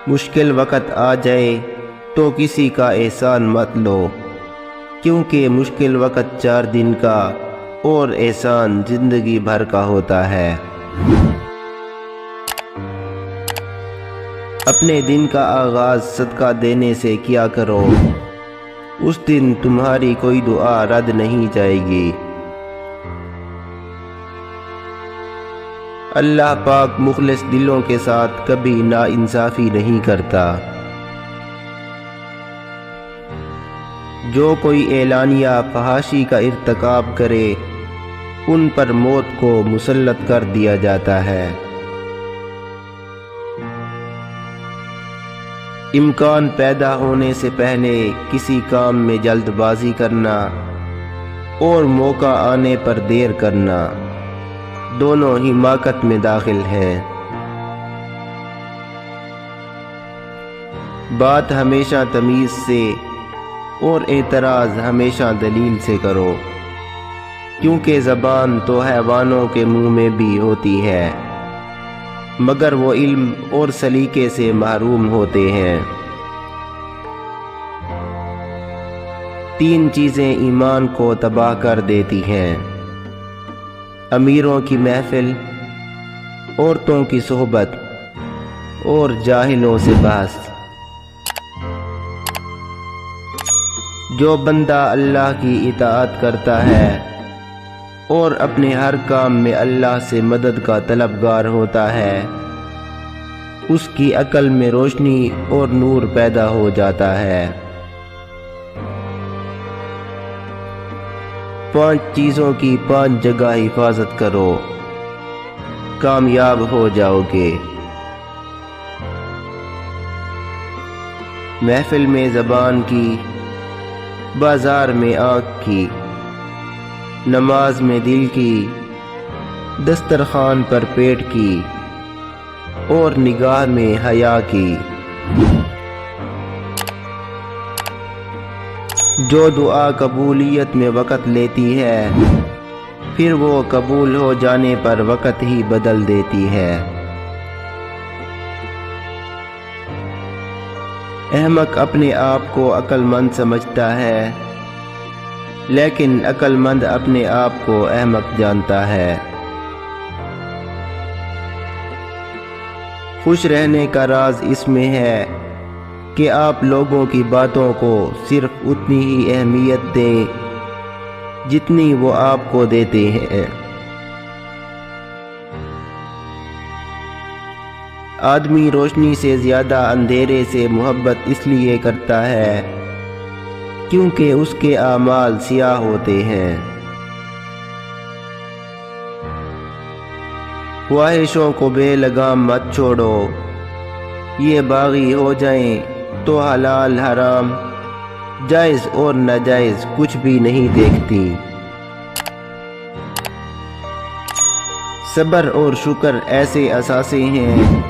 مشکل وقت آ جائے تو کسی کا احسان مت لو، کیونکہ مشکل وقت 4 دن کا اور احسان زندگی بھر کا ہوتا ہے۔ اپنے دن کا آغاز صدقہ دینے سے کیا کرو، اس دن تمہاری کوئی دعا رد نہیں جائے گی۔ اللہ پاک مخلص دلوں کے ساتھ کبھی ناانصافی نہیں کرتا۔ جو کوئی اعلانیہ فحاشی کا ارتکاب کرے ان پر موت کو مسلط کر دیا جاتا ہے۔ امکان پیدا ہونے سے پہلے کسی کام میں جلد بازی کرنا اور موقع آنے پر دیر کرنا دونوں حماقت میں داخل ہیں۔ بات ہمیشہ تمیز سے اور اعتراض ہمیشہ دلیل سے کرو، کیونکہ زبان تو حیوانوں کے منہ میں بھی ہوتی ہے، مگر وہ علم اور سلیقے سے محروم ہوتے ہیں۔ 3 چیزیں ایمان کو تباہ کر دیتی ہیں: امیروں کی محفل، عورتوں کی صحبت اور جاہلوں سے بحث۔ جو بندہ اللہ کی اطاعت کرتا ہے اور اپنے ہر کام میں اللہ سے مدد کا طلبگار ہوتا ہے، اس کی عقل میں روشنی اور نور پیدا ہو جاتا ہے۔ 5 چیزوں کی 5 جگہ حفاظت کرو، کامیاب ہو جاؤ گے۔ محفل میں زبان کی، بازار میں آنکھ کی، نماز میں دل کی، دسترخوان پر پیٹ کی اور نگاہ میں حیا کی۔ جو دعا قبولیت میں وقت لیتی ہے پھر وہ قبول ہو جانے پر وقت ہی بدل دیتی ہے۔ احمق اپنے آپ کو عقل مند سمجھتا ہے، لیکن عقل مند اپنے آپ کو احمق جانتا ہے۔ خوش رہنے کا راز اس میں ہے کہ آپ لوگوں کی باتوں کو صرف اتنی ہی اہمیت دیں جتنی وہ آپ کو دیتے ہیں۔ آدمی روشنی سے زیادہ اندھیرے سے محبت اس لیے کرتا ہے کیونکہ اس کے اعمال سیاہ ہوتے ہیں۔ خواہشوں کو بے لگام مت چھوڑو، یہ باغی ہو جائیں تو حلال حرام، جائز اور ناجائز کچھ بھی نہیں دیکھتی۔ صبر اور شکر ایسے اثاثے ہیں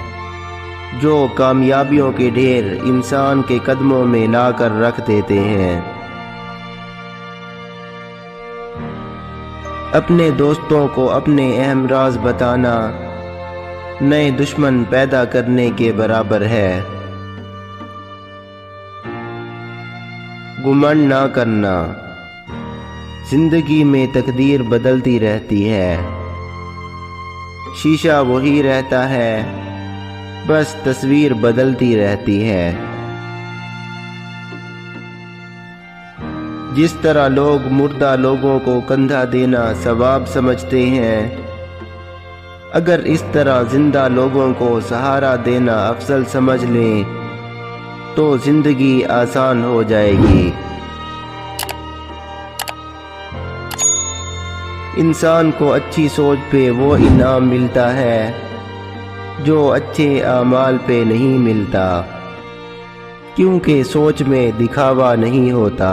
جو کامیابیوں کے ڈھیر انسان کے قدموں میں لا کر رکھ دیتے ہیں۔ اپنے دوستوں کو اپنے اہم راز بتانا نئے دشمن پیدا کرنے کے برابر ہے۔ گمنڈ نہ کرنا، زندگی میں تقدیر بدلتی رہتی ہے، شیشہ وہی رہتا ہے، بس تصویر بدلتی رہتی ہے۔ جس طرح لوگ مردہ لوگوں کو کندھا دینا ثواب سمجھتے ہیں، اگر اس طرح زندہ لوگوں کو سہارا دینا افضل سمجھ لیں تو زندگی آسان ہو جائے گی۔ انسان کو اچھی سوچ پہ وہ انعام ملتا ہے جو اچھے اعمال پہ نہیں ملتا، کیونکہ سوچ میں دکھاوا نہیں ہوتا۔